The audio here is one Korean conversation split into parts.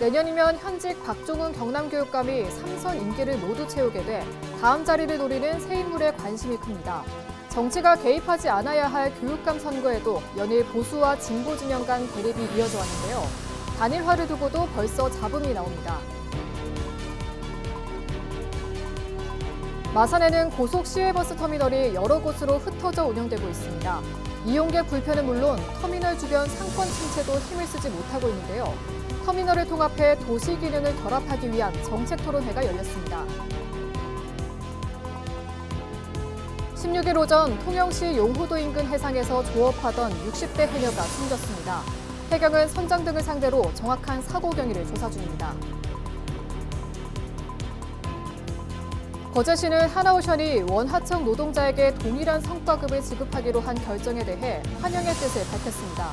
내년이면 현직 박종훈 경남교육감이 3선 임기를 모두 채우게 돼 다음 자리를 노리는 새 인물에 관심이 큽니다. 정치가 개입하지 않아야 할 교육감 선거에도 연일 보수와 진보 진영 간 대립이 이어져 왔는데요. 단일화를 두고도 벌써 잡음이 나옵니다. 마산에는 고속 시외버스 터미널이 여러 곳으로 흩어져 운영되고 있습니다. 이용객 불편은 물론 터미널 주변 상권 침체도 힘을 쓰지 못하고 있는데요. 터미널을 통합해 도시 기능을 결합하기 위한 정책 토론회가 열렸습니다. 16일 오전 통영시 용호도 인근 해상에서 조업하던 60대 해녀가 숨졌습니다. 해경은 선장 등을 상대로 정확한 사고 경위를 조사 중입니다. 거제시는 하나오션이 원하청 노동자에게 동일한 성과급을 지급하기로 한 결정에 대해 환영의 뜻을 밝혔습니다.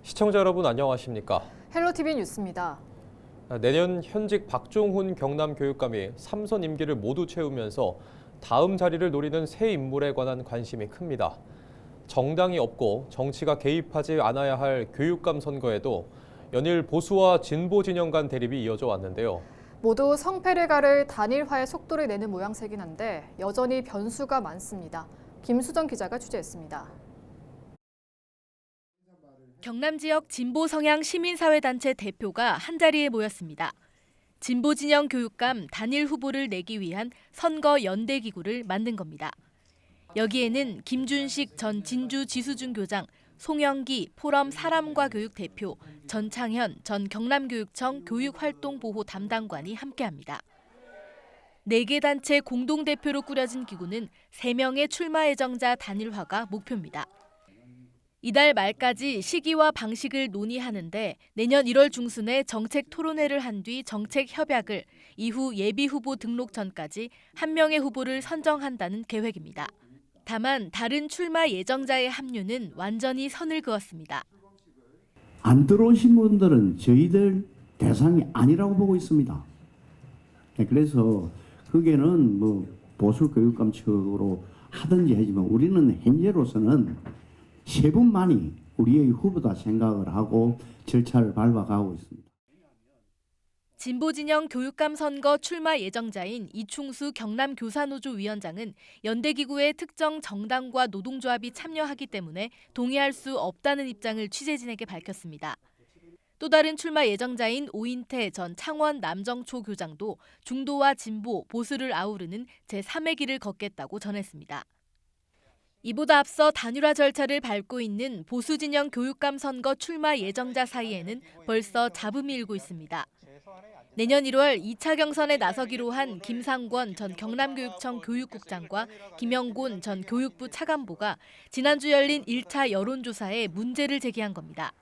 시청자 여러분 안녕하십니까? 헬로티비 뉴스입니다. 내년 현직 박종훈 경남교육감이 3선 임기를 모두 채우면서 다음 자리를 노리는 새 인물에 관한 관심이 큽니다. 정당이 없고 정치가 개입하지 않아야 할 교육감 선거에도 연일 보수와 진보 진영 간 대립이 이어져 왔는데요. 모두 성패를 가를 단일화의 속도를 내는 모양새긴 한데 여전히 변수가 많습니다. 김수정 기자가 취재했습니다. 경남 지역 진보 성향 시민사회단체 대표가 한자리에 모였습니다. 진보 진영 교육감 단일 후보를 내기 위한 선거 연대기구를 만든 겁니다. 여기에는 김준식 전 진주 지수중 교장, 송영기 포럼 사람과 교육 대표, 전창현 전 경남교육청 교육활동보호 담당관이 함께합니다. 4개 단체 공동대표로 꾸려진 기구는 3명의 출마 예정자 단일화가 목표입니다. 이달 말까지 시기와 방식을 논의하는데 내년 1월 중순에 정책 토론회를 한 뒤 정책 협약을, 이후 예비 후보 등록 전까지 1명의 후보를 선정한다는 계획입니다. 다만 다른 출마 예정자의 합류는 완전히 선을 그었습니다. 안 들어오신 분들은 저희들 대상이 아니라고 보고 있습니다. 그래서 그게는 보수 교육감 측으로 하든지 하지만 우리는 현재로서는 세 분만이 우리의 후보다 생각을 하고 절차를 밟아가고 있습니다. 진보 진영 교육감 선거 출마 예정자인 이충수 경남교사노조 위원장은 연대기구에 특정 정당과 노동조합이 참여하기 때문에 동의할 수 없다는 입장을 취재진에게 밝혔습니다. 또 다른 출마 예정자인 오인태 전 창원 남정초 교장도 중도와 진보, 보수를 아우르는 제3의 길을 걷겠다고 전했습니다. 이보다 앞서 단일화 절차를 밟고 있는 보수 진영 교육감 선거 출마 예정자 사이에는 벌써 잡음이 일고 있습니다. 내년 1월 2차 경선에 나서기로 한 김상권 전 경남교육청 교육국장과 김영곤 전 교육부 차관보가 지난주 열린 1차 여론조사에 문제를 제기한 겁니다.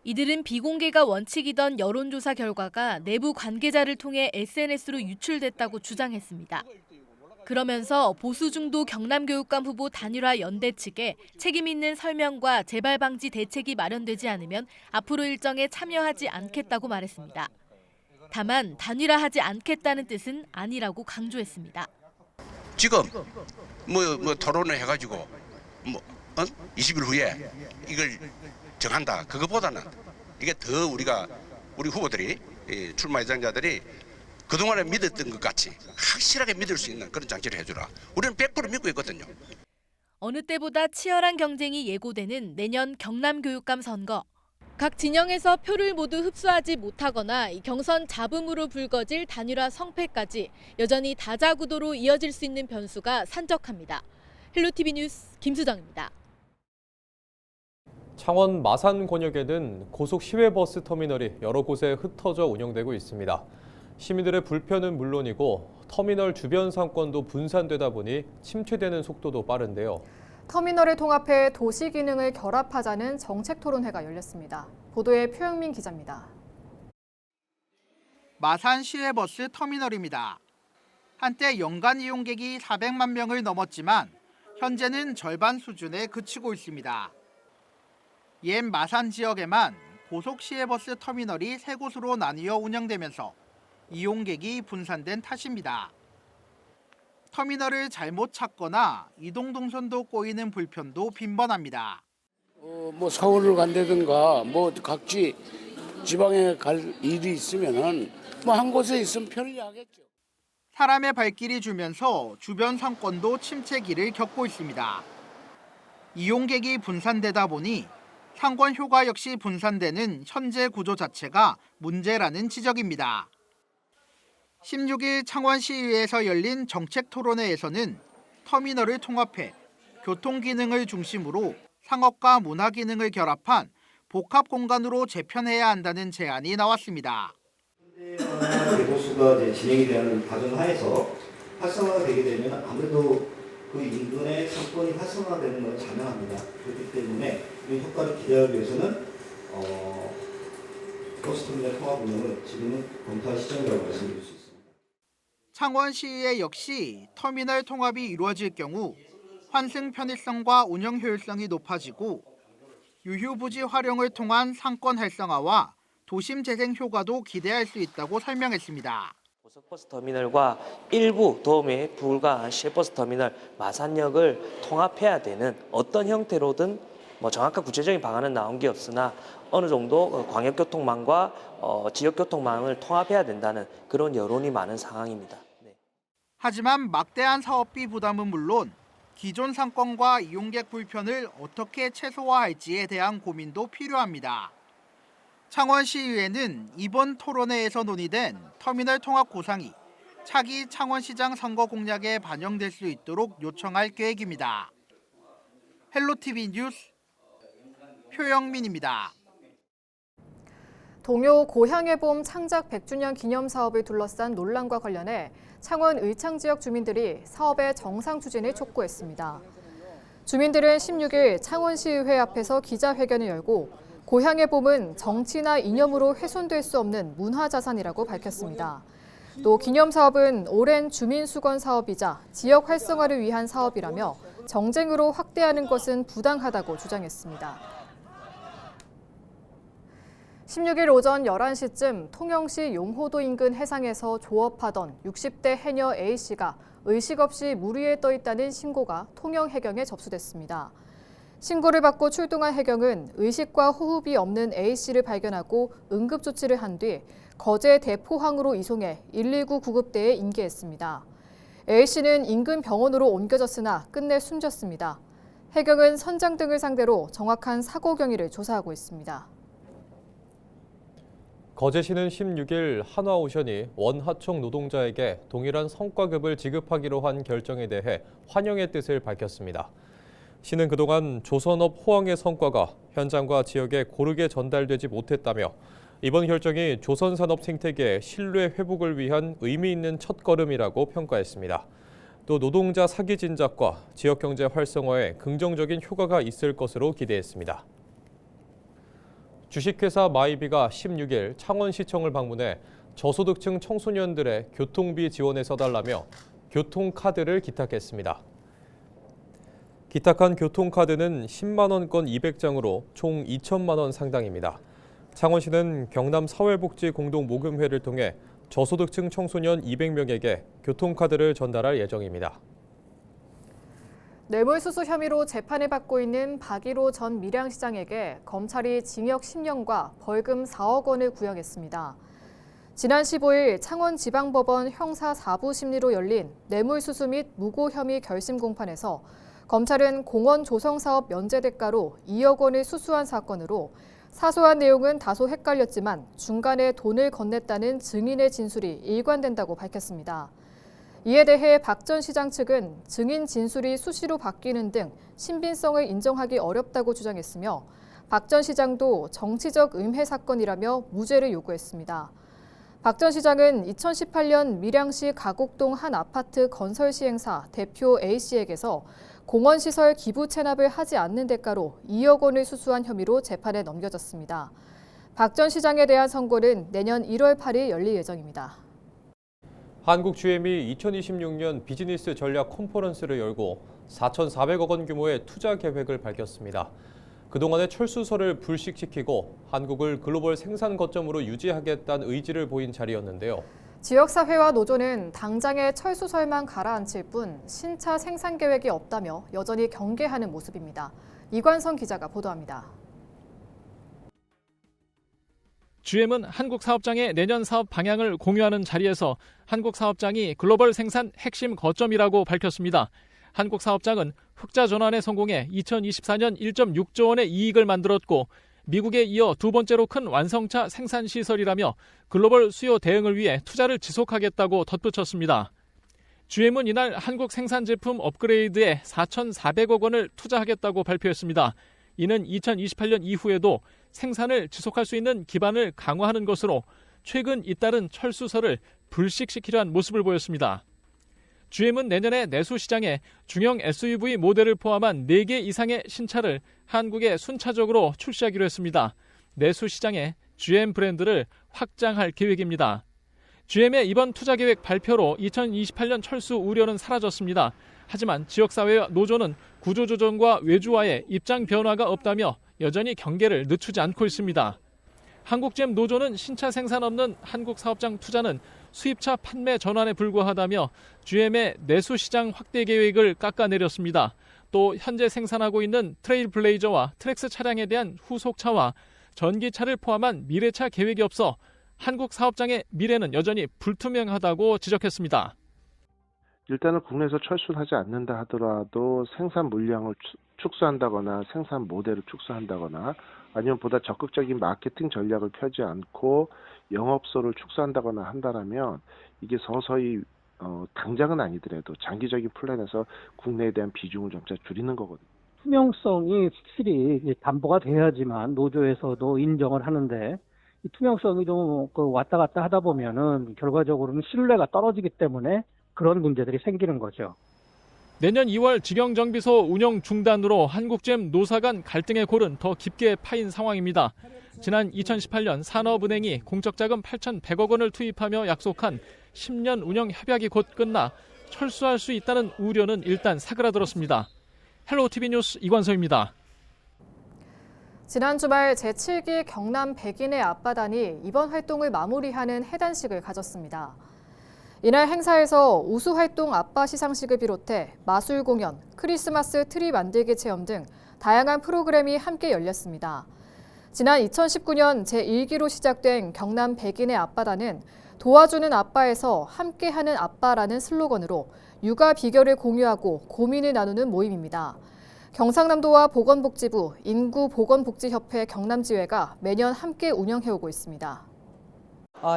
이들은 비공개가 원칙이던 여론조사 결과가 내부 관계자를 통해 SNS로 유출됐다고 주장했습니다. 그러면서 보수 중도 경남교육감 후보 단일화 연대 측에 책임 있는 설명과 재발 방지 대책이 마련되지 않으면 앞으로 일정에 참여하지 않겠다고 말했습니다. 다만 단일화하지 않겠다는 뜻은 아니라고 강조했습니다. 지금 토론을 해가지고 20일 후에 이걸 정한다. 그것보다는 이게 더 우리 후보들이 출마 예정자들이 그동안에 믿었던 것 같이 확실하게 믿을 수 있는 그런 장치를 해주라. 우리는 100% 믿고 있거든요. 어느 때보다 치열한 경쟁이 예고되는 내년 경남교육감 선거. 각 진영에서 표를 모두 흡수하지 못하거나 경선 잡음으로 불거질 단일화 성패까지 여전히 다자구도로 이어질 수 있는 변수가 산적합니다. 헬로티비 뉴스 김수정입니다. 창원 마산 권역에는 고속 시외버스 터미널이 여러 곳에 흩어져 운영되고 있습니다. 시민들의 불편은 물론이고 터미널 주변 상권도 분산되다 보니 침체되는 속도도 빠른데요. 터미널을 통합해 도시 기능을 결합하자는 정책 토론회가 열렸습니다. 보도에 표영민 기자입니다. 마산 시외버스 터미널입니다. 한때 연간 이용객이 400만 명을 넘었지만 현재는 절반 수준에 그치고 있습니다. 옛 마산 지역에만 고속 시외버스 터미널이 3곳으로 나뉘어 운영되면서 이용객이 분산된 탓입니다. 터미널을 잘못 찾거나 이동 동선도 꼬이는 불편도 빈번합니다. 뭐 서울을 간다든가 뭐 각지 지방에 갈 일이 있으면은 뭐 한 곳에 있으면 편리하겠죠. 사람의 발길이 줄면서 주변 상권도 침체기를 겪고 있습니다. 이용객이 분산되다 보니 상권 효과 역시 분산되는 현재 구조 자체가 문제라는 지적입니다. 16일 창원시의회에서 열린 정책 토론회에서는 터미널을 통합해 교통 기능을 중심으로 상업과 문화 기능을 결합한 복합 공간으로 재편해야 한다는 제안이 나왔습니다. 대보수가 진행이 되는 과정하에서 활성화가 되게 되면 아무래도 그 인근의 상권이 활성화되는 건 자명합니다. 그렇기 때문에 이 효과를 기대하기 위해서는 버스터미널 통합 운영을 지금은 검토할 시점이라고 말씀드릴 수 있습니다. 창원시의회 역시 터미널 통합이 이루어질 경우 환승 편의성과 운영 효율성이 높아지고 유휴부지 활용을 통한 상권 활성화와 도심 재생 효과도 기대할 수 있다고 설명했습니다. 고속버스 터미널과 일부 도움에 불과한 시외버스 터미널 마산역을 통합해야 되는 어떤 형태로든 뭐 정확한 구체적인 방안은 나온 게 없으나 어느 정도 광역교통망과 지역교통망을 통합해야 된다는 그런 여론이 많은 상황입니다. 네. 하지만 막대한 사업비 부담은 물론 기존 상권과 이용객 불편을 어떻게 최소화할지에 대한 고민도 필요합니다. 창원시의회는 이번 토론회에서 논의된 터미널 통합 구상이 차기 창원시장 선거 공약에 반영될 수 있도록 요청할 계획입니다. 헬로티비 뉴스 표영민입니다. 동요 고향의 봄 창작 100주년 기념 사업을 둘러싼 논란과 관련해 창원 의창 지역 주민들이 사업의 정상 추진을 촉구했습니다. 주민들은 16일 창원시의회 앞에서 기자회견을 열고 고향의 봄은 정치나 이념으로 훼손될 수 없는 문화자산이라고 밝혔습니다. 또 기념 사업은 오랜 주민 수건 사업이자 지역 활성화를 위한 사업이라며 정쟁으로 확대하는 것은 부당하다고 주장했습니다. 16일 오전 11시쯤 통영시 용호도 인근 해상에서 조업하던 60대 해녀 A씨가 의식 없이 물 위에 떠 있다는 신고가 통영해경에 접수됐습니다. 신고를 받고 출동한 해경은 의식과 호흡이 없는 A씨를 발견하고 응급조치를 한 뒤 거제 대포항으로 이송해 119 구급대에 인계했습니다. A씨는 인근 병원으로 옮겨졌으나 끝내 숨졌습니다. 해경은 선장 등을 상대로 정확한 사고 경위를 조사하고 있습니다. 거제시는 16일 한화오션이 원하청 노동자에게 동일한 성과급을 지급하기로 한 결정에 대해 환영의 뜻을 밝혔습니다. 시는 그동안 조선업 호황의 성과가 현장과 지역에 고르게 전달되지 못했다며 이번 결정이 조선산업 생태계의 신뢰 회복을 위한 의미 있는 첫걸음이라고 평가했습니다. 또 노동자 사기 진작과 지역경제 활성화에 긍정적인 효과가 있을 것으로 기대했습니다. 주식회사 마이비가 16일 창원시청을 방문해 저소득층 청소년들의 교통비 지원에 써달라며 교통카드를 기탁했습니다. 기탁한 교통카드는 10만 원권 200장으로 총 2천만 원 상당입니다. 창원시는 경남 사회복지공동모금회를 통해 저소득층 청소년 200명에게 교통카드를 전달할 예정입니다. 뇌물수수 혐의로 재판을 받고 있는 박일호 전 밀양시장에게 검찰이 징역 10년과 벌금 4억 원을 구형했습니다. 지난 15일 창원지방법원 형사 4부 심리로 열린 뇌물수수 및 무고 혐의 결심 공판에서 검찰은 공원 조성사업 면제 대가로 2억 원을 수수한 사건으로 사소한 내용은 다소 헷갈렸지만 중간에 돈을 건넸다는 증인의 진술이 일관된다고 밝혔습니다. 이에 대해 박 전 시장 측은 증인 진술이 수시로 바뀌는 등 신빙성을 인정하기 어렵다고 주장했으며 박 전 시장도 정치적 음해 사건이라며 무죄를 요구했습니다. 박 전 시장은 2018년 밀양시 가곡동 한 아파트 건설 시행사 대표 A씨에게서 공원시설 기부 체납을 하지 않는 대가로 2억 원을 수수한 혐의로 재판에 넘겨졌습니다. 박 전 시장에 대한 선고는 내년 1월 8일 열릴 예정입니다. 한국 GM이 2026년 비즈니스 전략 컨퍼런스를 열고 4,400억 원 규모의 투자 계획을 밝혔습니다. 그동안의 철수설을 불식시키고 한국을 글로벌 생산 거점으로 유지하겠다는 의지를 보인 자리였는데요. 지역사회와 노조는 당장의 철수설만 가라앉힐 뿐 신차 생산 계획이 없다며 여전히 경계하는 모습입니다. 이관성 기자가 보도합니다. GM은 한국 사업장의 내년 사업 방향을 공유하는 자리에서 한국 사업장이 글로벌 생산 핵심 거점이라고 밝혔습니다. 한국 사업장은 흑자 전환에 성공해 2024년 1.6조 원의 이익을 만들었고 미국에 이어 두 번째로 큰 완성차 생산 시설이라며 글로벌 수요 대응을 위해 투자를 지속하겠다고 덧붙였습니다. GM은 이날 한국 생산 제품 업그레이드에 4,400억 원을 투자하겠다고 발표했습니다. 이는 2028년 이후에도 생산을 지속할 수 있는 기반을 강화하는 것으로 최근 잇따른 철수설을 불식시키려한 모습을 보였습니다. GM은 내년에 내수 시장에 중형 SUV 모델을 포함한 4개 이상의 신차를 한국에 순차적으로 출시하기로 했습니다. 내수 시장에 GM 브랜드를 확장할 계획입니다. GM의 이번 투자 계획 발표로 2028년 철수 우려는 사라졌습니다. 하지만 지역사회와 노조는 구조조정과 외주화에 입장 변화가 없다며 여전히 경계를 늦추지 않고 있습니다. 한국GM 노조는 신차 생산 없는 한국 사업장 투자는 수입차 판매 전환에 불과하다며 GM의 내수 시장 확대 계획을 깎아내렸습니다. 또 현재 생산하고 있는 트레일블레이저와 트랙스 차량에 대한 후속차와 전기차를 포함한 미래차 계획이 없어 한국 사업장의 미래는 여전히 불투명하다고 지적했습니다. 일단은 국내에서 철수를 하지 않는다 하더라도 생산 물량을 축소한다거나 생산 모델을 축소한다거나 아니면 보다 적극적인 마케팅 전략을 펴지 않고 영업소를 축소한다거나 한다면 이게 서서히 당장은 아니더라도 장기적인 플랜에서 국내에 대한 비중을 점차 줄이는 거거든요. 투명성이 확실히 담보가 돼야지만 노조에서도 인정을 하는데 이 투명성이 좀 왔다 갔다 하다 보면은 결과적으로는 신뢰가 떨어지기 때문에 그런 문제들이 생기는 거죠. 내년 2월 직영정비소 운영 중단으로 한국GM 노사 간 갈등의 골은 더 깊게 파인 상황입니다. 지난 2018년 산업은행이 공적자금 8,100억 원을 투입하며 약속한 10년 운영 협약이 곧 끝나 철수할 수 있다는 우려는 일단 사그라들었습니다. 헬로티비 뉴스 이관서입니다. 지난 주말 제7기 경남 백인의 앞바다니 이번 활동을 마무리하는 해단식을 가졌습니다. 이날 행사에서 우수활동 아빠 시상식을 비롯해 마술 공연, 크리스마스 트리 만들기 체험 등 다양한 프로그램이 함께 열렸습니다. 지난 2019년 제1기로 시작된 경남 백인의 앞바다는 도와주는 아빠에서 함께하는 아빠라는 슬로건으로 육아 비결을 공유하고 고민을 나누는 모임입니다. 경상남도와 보건복지부, 인구보건복지협회 경남지회가 매년 함께 운영해오고 있습니다.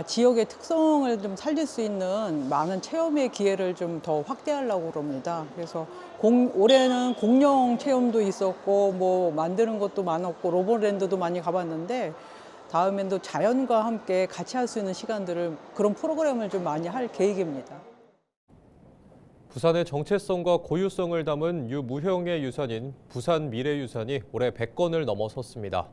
지역의 특성을 좀 살릴 수 있는 많은 체험의 기회를 좀 더 확대하려고 합니다. 그래서 올해는 공룡 체험도 있었고 뭐 만드는 것도 많았고 로봇랜드도 많이 가봤는데 다음에도 자연과 함께 같이 할 수 있는 시간들을 그런 프로그램을 좀 많이 할 계획입니다. 부산의 정체성과 고유성을 담은 유무형의 유산인 부산 미래유산이 올해 100건을 넘어섰습니다.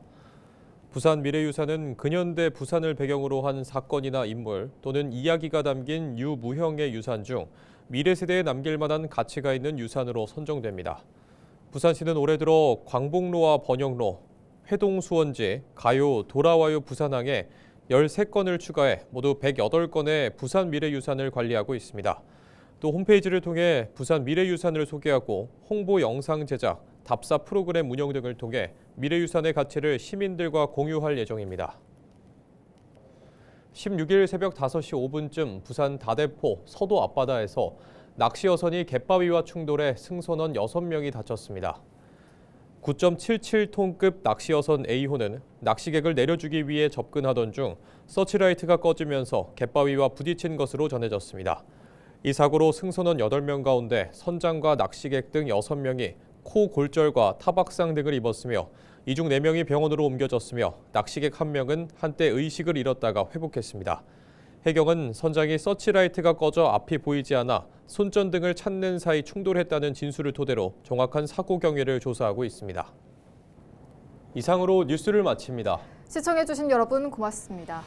부산 미래유산은 근현대 부산을 배경으로 한 사건이나 인물 또는 이야기가 담긴 유무형의 유산 중 미래 세대에 남길 만한 가치가 있는 유산으로 선정됩니다. 부산시는 올해 들어 광복로와 번영로, 회동수원지, 가요, 돌아와요 부산항에 13건을 추가해 모두 108건의 부산 미래유산을 관리하고 있습니다. 또 홈페이지를 통해 부산 미래유산을 소개하고 홍보 영상 제작, 답사 프로그램 운영 등을 통해 미래유산의 가치를 시민들과 공유할 예정입니다. 16일 새벽 5시 5분쯤 부산 다대포 서도 앞바다에서 낚시어선이 갯바위와 충돌해 승선원 6명이 다쳤습니다. 9.77톤급 낚시어선 A호는 낚시객을 내려주기 위해 접근하던 중 서치라이트가 꺼지면서 갯바위와 부딪힌 것으로 전해졌습니다. 이 사고로 승선원 8명 가운데 선장과 낚시객 등 6명이 코 골절과 타박상 등을 입었으며 이 중 4명이 병원으로 옮겨졌으며 낚시객 1명은 한때 의식을 잃었다가 회복했습니다. 해경은 선장이 서치라이트가 꺼져 앞이 보이지 않아 손전등을 찾는 사이 충돌했다는 진술을 토대로 정확한 사고 경위를 조사하고 있습니다. 이상으로 뉴스를 마칩니다. 시청해주신 여러분 고맙습니다.